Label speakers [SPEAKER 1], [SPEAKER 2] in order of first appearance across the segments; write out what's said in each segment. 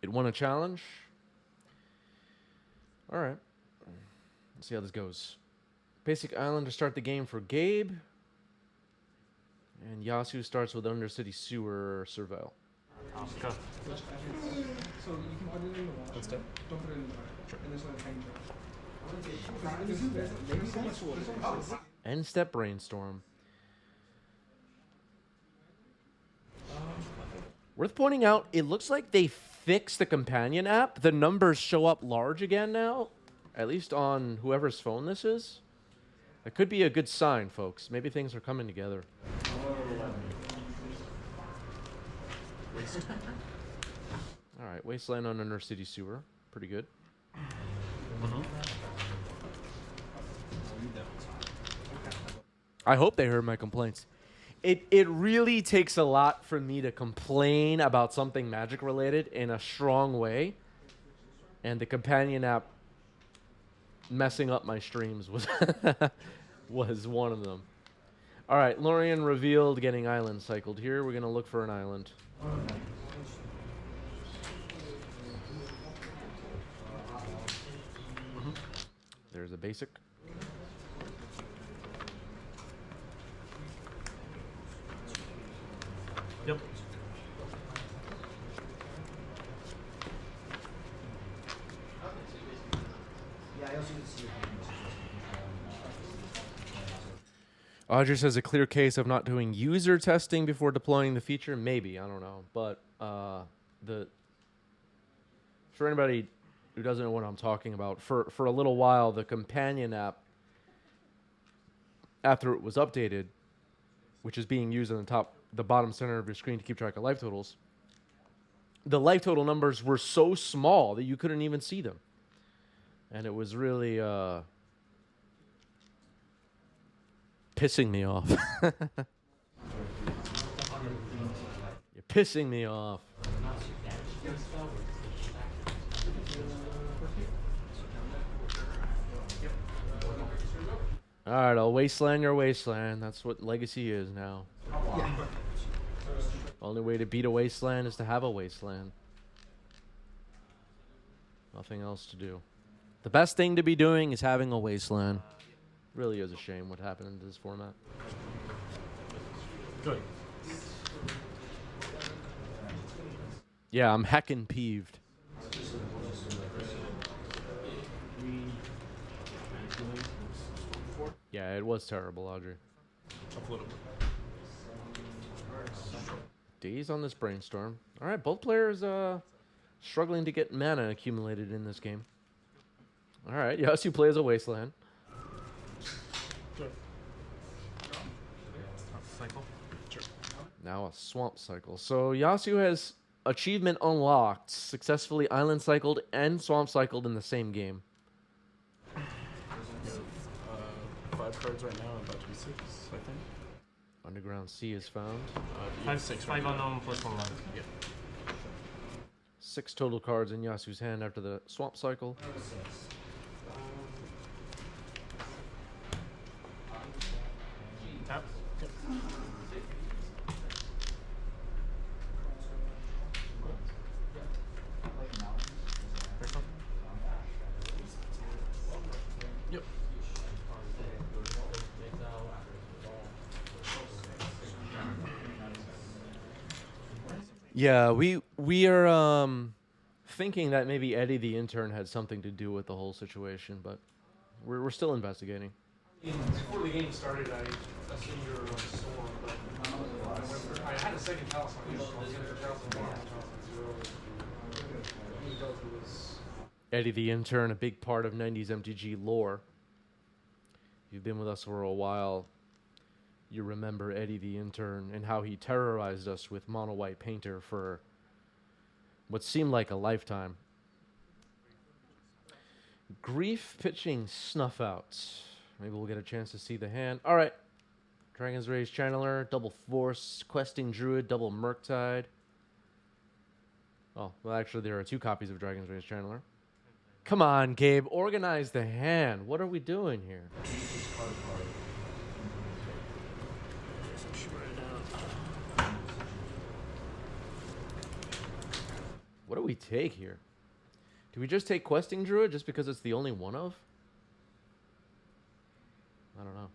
[SPEAKER 1] It won a challenge. All right. Let's see how this goes. Basic Island to start the game for Gabe. And Yasu starts with Undercity Sewer Surveil.
[SPEAKER 2] Let's go.
[SPEAKER 3] So you can put it in the water.
[SPEAKER 2] Let's do.
[SPEAKER 3] Don't put it in the water.
[SPEAKER 2] Sure.
[SPEAKER 3] And this one hang down.
[SPEAKER 1] End step Brainstorm. Worth pointing out, it looks like they fixed the companion app. The numbers show up large again now, at least on whoever's phone this is. That could be a good sign, folks. Maybe things are coming together. All right, Wasteland on Undercity Sewer. Pretty good. I hope they heard my complaints. It really takes a lot for me to complain about something Magic related in a strong way, and the companion app messing up my streams was was one of them. All right, Lorian revealed getting island cycled here. We're gonna look for an island. There's a basic.
[SPEAKER 2] Yep.
[SPEAKER 1] Audrey says a clear case of not doing user testing before deploying the feature. Maybe, I don't know. But for anybody who doesn't know what I'm talking about, for a little while, the companion app, after it was updated, which is being used on the bottom center of your screen to keep track of life totals, the life total numbers were so small that you couldn't even see them. And it was really pissing me off. You're pissing me off. All right, I'll wasteland your wasteland. That's what Legacy is now. Only way to beat a wasteland is to have a wasteland. Nothing else to do. The best thing to be doing is having a wasteland. Really is a shame what happened in this format.
[SPEAKER 2] Good.
[SPEAKER 1] Yeah, I'm heckin' peeved. Yeah, it was terrible, Audrey. Days on this brainstorm. All right, both players struggling to get mana accumulated in this game. All right, Yasu plays a wasteland.
[SPEAKER 2] Cycle. Sure.
[SPEAKER 1] Now a swamp cycle. So Yasu has achievement unlocked, successfully island cycled and swamp cycled in the same game.
[SPEAKER 2] 5 cards right now, about to be 6, I think.
[SPEAKER 1] Underground Sea is found.
[SPEAKER 2] 5 unknown plus 1 land. Yeah.
[SPEAKER 1] 6 total cards in Yasu's hand after the swamp cycle.
[SPEAKER 2] Tap. Yep. Yep.
[SPEAKER 1] Yeah, we are thinking that maybe Eddie the intern had something to do with the whole situation, but we're still investigating.
[SPEAKER 3] Before the game started, I assumed you were on Storm, but I had a second house on you.
[SPEAKER 1] Eddie the intern, a big part of 90s MTG lore. If you've been with us for a while, you remember Eddie the intern and how he terrorized us with mono white painter for what seemed like a lifetime. Grief pitching snuff outs. Maybe we'll get a chance to see the hand. All right. Dragon's Rage Channeler, double Force, Questing Druid, double Murktide. Oh, well, actually, there are 2 copies of Dragon's Rage Channeler. Come on, Gabe. Organize the hand. What are we doing here? What do we take here? Do we just take Questing Druid just because it's the only one of? I don't know.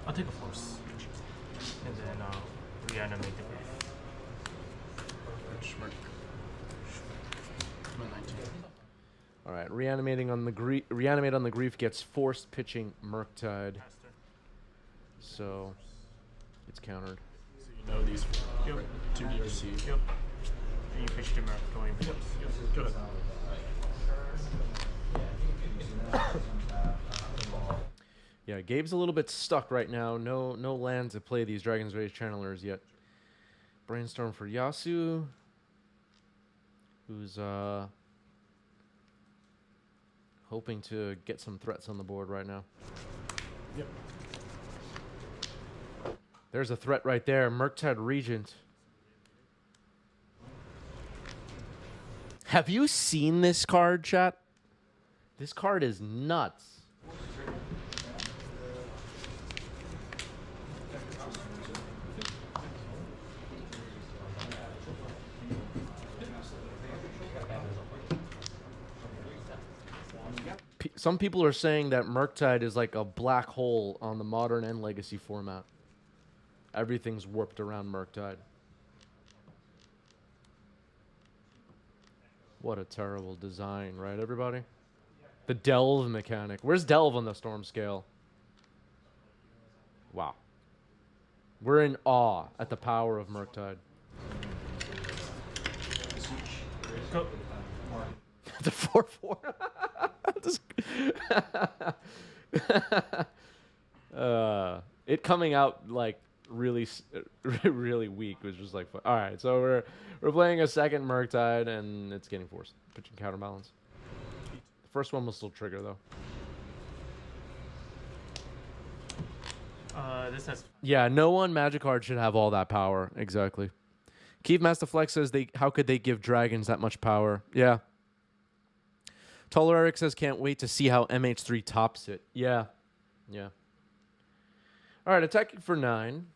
[SPEAKER 4] I'll take a force. And then reanimate the grief.
[SPEAKER 2] Schmirk. My 19.
[SPEAKER 1] All right, reanimate on the grief gets forced pitching Murktide,
[SPEAKER 4] Master.
[SPEAKER 1] so it's countered.
[SPEAKER 2] So you know these
[SPEAKER 4] Yep.
[SPEAKER 2] 2 DRC.
[SPEAKER 4] Yep. And you pitch Dimir going.
[SPEAKER 2] Yep. Go ahead.
[SPEAKER 1] Yeah, Gabe's a little bit stuck right now. No land to play these Dragon's Rage Channelers yet. Brainstorm for Yasu, who's hoping to get some threats on the board right now.
[SPEAKER 2] Yep.
[SPEAKER 1] There's a threat right there. Murktide Regent. Have you seen this card, chat? This card is nuts. Some people are saying that Murktide is like a black hole on the Modern and Legacy format. Everything's warped around Murktide. What a terrible design, right, everybody? The Delve mechanic. Where's Delve on the Storm scale? Wow. We're in awe at the power of Murktide.
[SPEAKER 4] Go.
[SPEAKER 1] It's a 4/4. It coming out like really, really weak was just like, all right. So we're playing a second Murktide and it's getting forced. Pitching Counterbalance. The first one will still trigger though.
[SPEAKER 4] This has.
[SPEAKER 1] Yeah, no one Magic card should have all that power. Exactly. Keith Masterflex says how could they give dragons that much power? Yeah. Taller Eric says can't wait to see how MH3 tops it. Yeah. Yeah. All right, attacking for 9.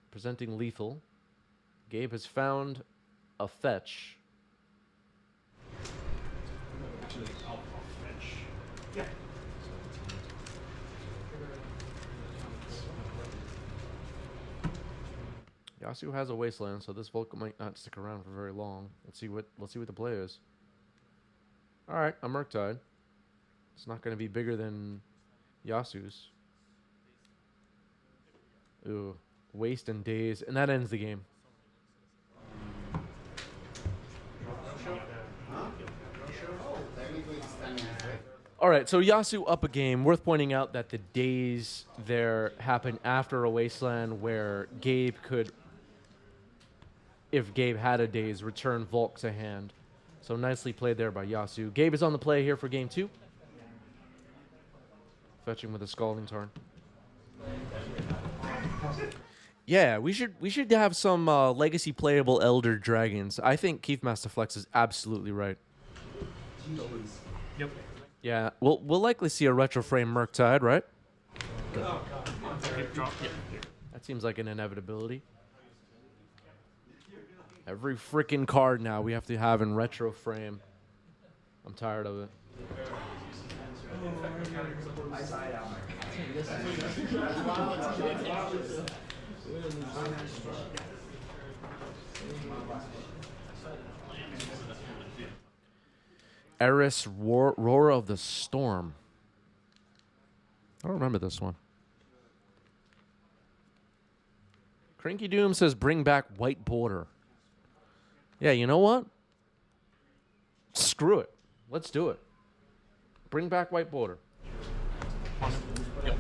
[SPEAKER 1] Presenting lethal. Gabe has found a fetch. Yasu has a wasteland, so this Volk might not stick around for very long. Let's see what the play is. All right, a Murktide. It's not going to be bigger than Yasu's. Ooh, waste and daze, and that ends the game. All right, so Yasu up a game. Worth pointing out that the daze there happened after a wasteland where Gabe could, if Gabe had a daze, return Volk to hand. So nicely played there by Yasu. Gabe is on the play here for game 2. Fetching with a Scalding Tarn. Yeah, we should have some legacy playable Elder Dragons. I think Keith Masterflex is absolutely right.
[SPEAKER 4] Yep.
[SPEAKER 1] Yeah, we'll likely see a retro frame Murktide, right?
[SPEAKER 4] Drop. Yep.
[SPEAKER 1] That seems like an inevitability. Every freaking card now we have to have in retro frame. I'm tired of it. Eris Roar of the Storm. I don't remember this one. Cranky Doom says bring back white border. Yeah, you know what? Screw it. Let's do it. Bring back white border.
[SPEAKER 4] Yep.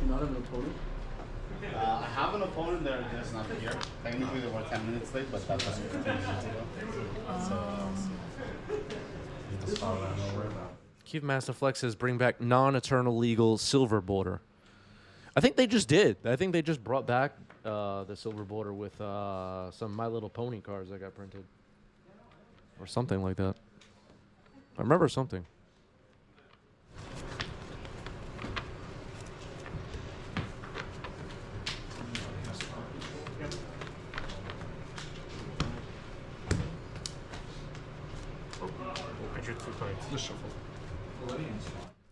[SPEAKER 2] You not have an opponent?
[SPEAKER 5] I have an opponent there, just not here. Technically, they were 10 minutes late, but that was 15 minutes ago. So,
[SPEAKER 1] Cube Master Flex says bring back non-eternal legal silver border. I think they just did. I think they just brought back the silver border with some My Little Pony cards that got printed. Or something like that. I remember something.
[SPEAKER 4] I drew 2 cards.
[SPEAKER 2] Just shuffle.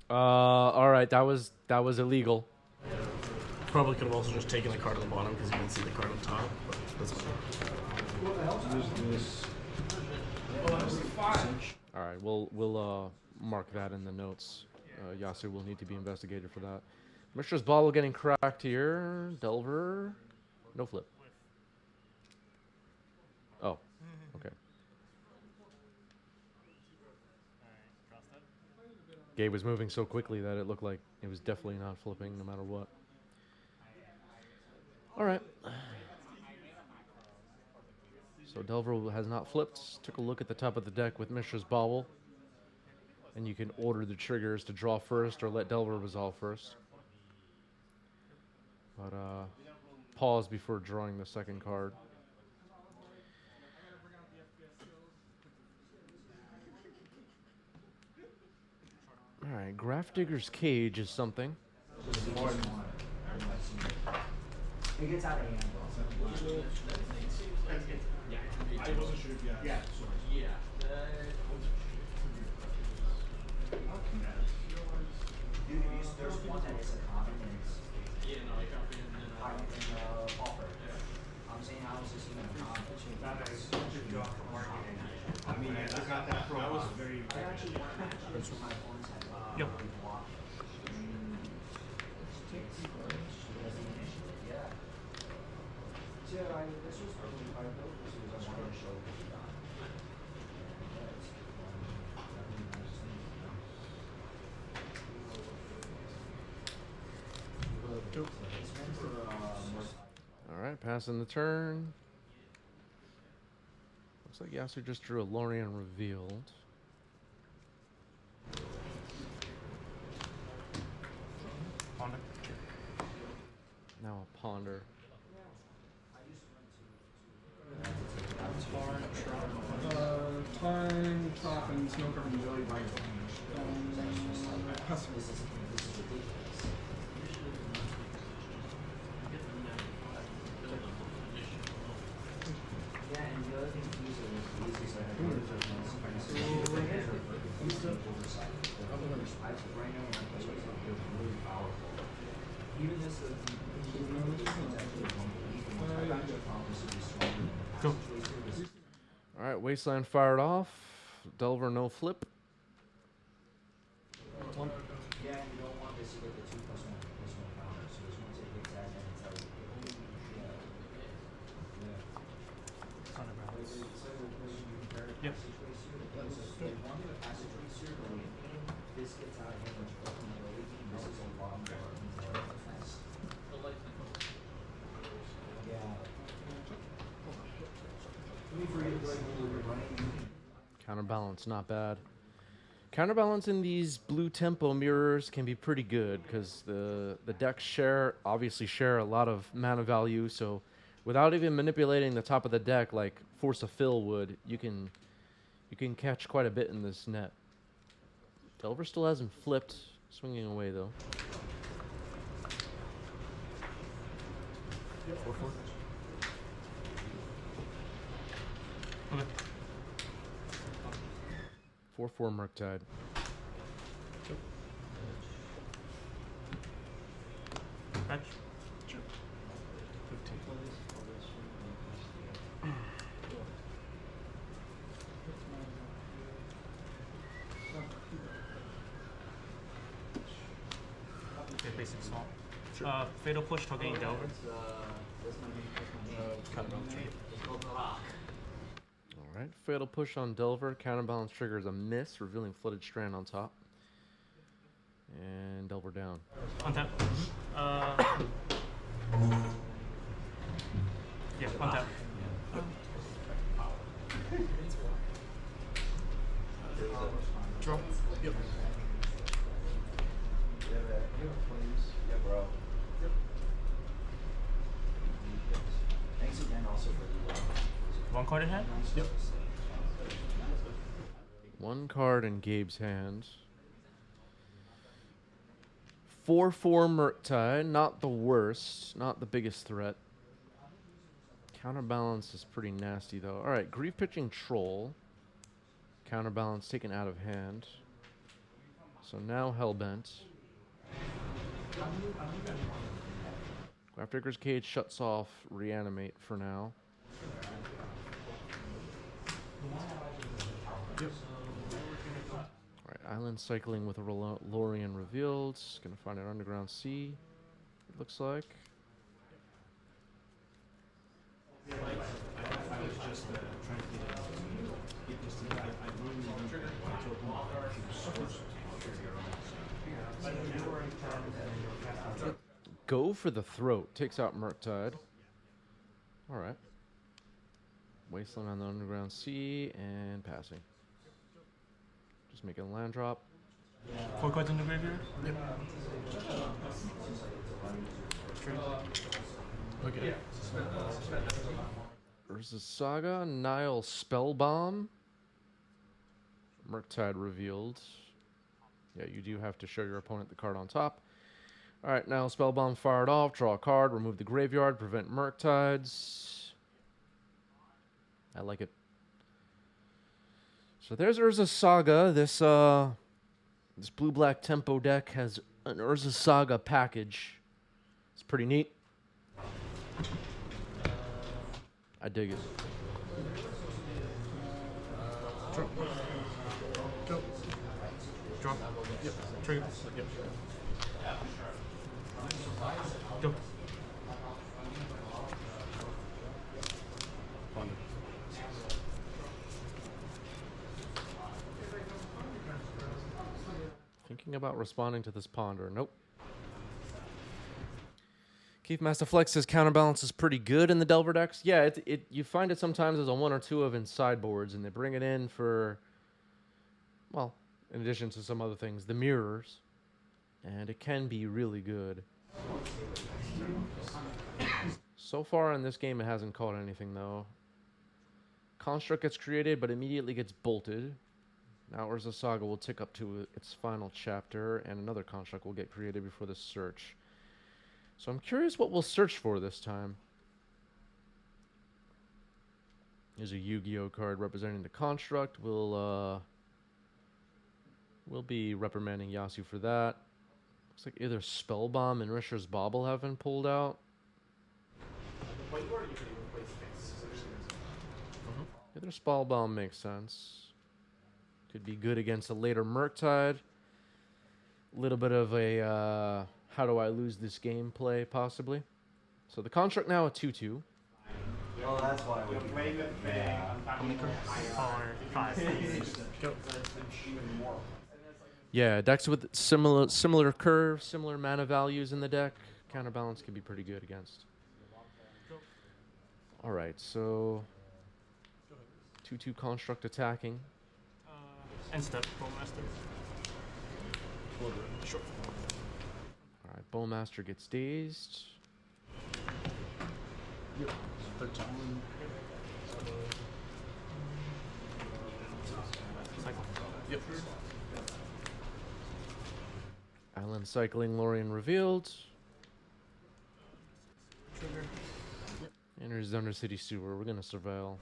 [SPEAKER 1] All right, that was illegal.
[SPEAKER 2] Probably could have also just taken the card on the bottom because you can see the card on top. But that's fine.
[SPEAKER 1] All right, we'll mark that in the notes. Yasu will need to be investigated for that. Mishra's Bauble getting cracked here. Delver, no flip. Oh, okay. Gabe was moving so quickly that it looked like it was definitely not flipping no matter what. All right. So Delver has not flipped. Took a look at the top of the deck with Mishra's Bauble. And you can order the triggers to draw first or let Delver resolve first. But pause before drawing the second card. All right, Graph-Digger's Cage is something.
[SPEAKER 6] It gets out of hand.
[SPEAKER 2] I wasn't sure if you had.
[SPEAKER 6] Yeah. Dude, there's one that is a common and it's higher than offer. I'm saying I was just even a common.
[SPEAKER 2] I mean, I got that from. I was very.
[SPEAKER 6] I actually want to match this with my opponent's head.
[SPEAKER 4] Yep.
[SPEAKER 6] Yeah. So this was probably part of those because I wanted to show what you got.
[SPEAKER 1] All right, passing the turn. Looks like Yasu just drew a Lorien Revealed.
[SPEAKER 4] Ponder.
[SPEAKER 1] Now a Ponder.
[SPEAKER 7] Time, top, and snow covered jelly bite.
[SPEAKER 6] Yeah, and the other thing to use is the easiest way to do it is oversight. Right now, when I play it, it's really powerful. Even this,
[SPEAKER 4] Go.
[SPEAKER 1] All right, Wasteland fired off. Delver no flip.
[SPEAKER 6] yeah, and you don't want this to get the 2+1 counter. So as once it hits that, then it's like,
[SPEAKER 4] Counterbalance.
[SPEAKER 6] Yep. Like one of the passageway here, but this gets out of hand much quicker. This is a lot more defense. Yeah.
[SPEAKER 1] Counterbalance, not bad. Counterbalance in these blue tempo mirrors can be pretty good because the decks obviously share a lot of mana value. So without even manipulating the top of the deck like Force of Fill would, you can catch quite a bit in this net. Delver still hasn't flipped, swinging away though.
[SPEAKER 2] Yep, 4/4.
[SPEAKER 4] Okay.
[SPEAKER 1] 4/4 Murktide.
[SPEAKER 4] Match.
[SPEAKER 2] Sure. 15.
[SPEAKER 4] Okay, basic swamp.
[SPEAKER 2] Sure.
[SPEAKER 4] Fatal push targeting Delver.
[SPEAKER 2] Counterbalance trigger.
[SPEAKER 1] All right, fatal push on Delver. Counterbalance triggers a miss, revealing Flooded Strand on top. And Delver down.
[SPEAKER 4] Untap. Yeah, untap.
[SPEAKER 2] Draw. Yep.
[SPEAKER 4] One card in hand?
[SPEAKER 2] Yep.
[SPEAKER 1] One card in Gabe's hand. 4/4 Murktide, not the worst, not the biggest threat. Counterbalance is pretty nasty though. Alright, Grief Pitching Troll. Counterbalance taken out of hand. So now Hellbent. Grafdigger's Cage shuts off Reanimate for now. Alright, Island Cycling with a Lorien revealed. Gonna find an Underground Sea, it looks like. Go for the throat. Takes out Murktide. Alright. Wasteland on the Underground Sea and passing. Just making a land drop.
[SPEAKER 4] 4 cards in the graveyard?
[SPEAKER 2] Yep. Okay.
[SPEAKER 1] Urza Saga, Nile Spellbomb. Murktide revealed. Yeah, you do have to show your opponent the card on top. Alright, Nile Spellbomb fired off. Draw a card, remove the graveyard, prevent Murktides. I like it. So there's Urza Saga. This blue-black tempo deck has an Urza Saga package. It's pretty neat. I dig it.
[SPEAKER 2] Draw. Go. Draw. Yep. Trigger. Yep. Go.
[SPEAKER 5] Ponder.
[SPEAKER 1] Thinking about responding to this ponder. Nope. Keith Master Flex says Counterbalance is pretty good in the Delver decks. Yeah, you find it sometimes as a 1 or 2 of in sideboards, and they bring it in for, well, in addition to some other things, the mirrors, and it can be really good. So far in this game, it hasn't caught anything though. Construct gets created, but immediately gets bolted. Now Urza Saga will tick up to its final chapter, and another construct will get created before the search. So I'm curious what we'll search for this time. There's a Yu-Gi-Oh card representing the construct. We'll be reprimanding Yasu for that. Looks like either Spellbomb and Risher's Bauble have been pulled out. Either Spellbomb makes sense. Could be good against a later Murktide. A little bit of a how do I lose this game play, possibly. So the construct now a 2/2.
[SPEAKER 6] Well, that's why we.
[SPEAKER 4] How many cards? 4, 5.
[SPEAKER 2] Go.
[SPEAKER 1] Yeah, decks with similar curves, similar mana values in the deck. Counterbalance can be pretty good against. Alright, so 2/2 construct attacking.
[SPEAKER 4] End step, Bowmaster.
[SPEAKER 2] Sure.
[SPEAKER 1] Alright, Bowmaster gets dazed.
[SPEAKER 2] Yep. 13.
[SPEAKER 4] Cycle.
[SPEAKER 2] Yep.
[SPEAKER 1] Island Cycling Lorien revealed.
[SPEAKER 4] Trigger.
[SPEAKER 1] Enters the Undercity Sewer. We're gonna surveil.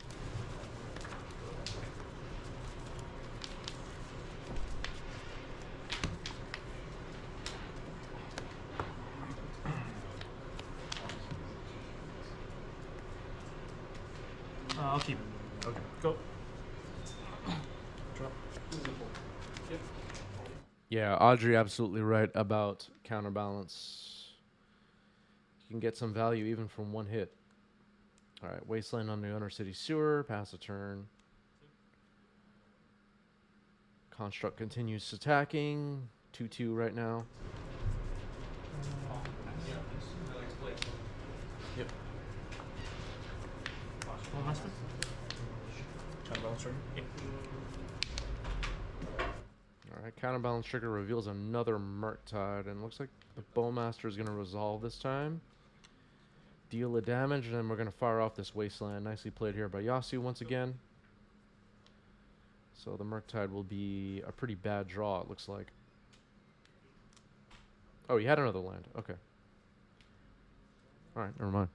[SPEAKER 4] I'll keep it.
[SPEAKER 2] Okay. Go. Drop.
[SPEAKER 1] Yeah, Audrey absolutely right about Counterbalance. You can get some value even from one hit. Alright, Wasteland on the Undercity Sewer. Pass a turn. Construct continues attacking. 2/2 right now.
[SPEAKER 2] Yep.
[SPEAKER 4] Bowmaster?
[SPEAKER 2] Counterbalance trigger.
[SPEAKER 4] Yep.
[SPEAKER 1] Alright, Counterbalance trigger reveals another Murktide, and looks like the Bowmaster is going to resolve this time. deal the damage, and then we're gonna fire off this Wasteland. Nicely played here by Yasu once again. So the Murktide will be a pretty bad draw, it looks like. Oh, he had another land. Okay. All right, never mind.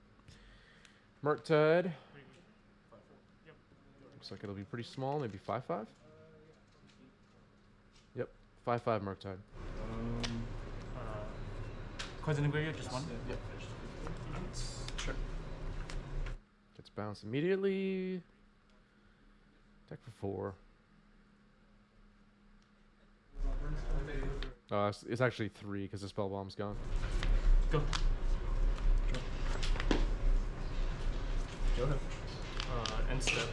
[SPEAKER 1] Murktide. Looks like it'll be pretty small, maybe 5/5. Yep, 5/5 Murktide.
[SPEAKER 4] Cards in the graveyard, just one.
[SPEAKER 2] Yep. Sure.
[SPEAKER 1] Gets bounced immediately. Deck for 4. It's actually 3 because the spell bomb's gone.
[SPEAKER 4] Go.
[SPEAKER 2] Go ahead.
[SPEAKER 4] End step.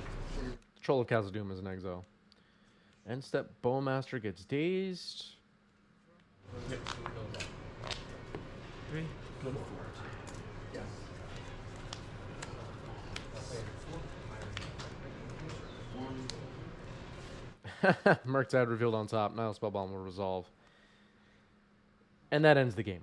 [SPEAKER 1] Troll of Khazad-dûm is an exile. End step, Bowmaster gets dazed.
[SPEAKER 2] Yep.
[SPEAKER 4] 3.
[SPEAKER 2] Go to 4.
[SPEAKER 1] Murktide revealed on top. Now Spellbomb will resolve. And that ends the game.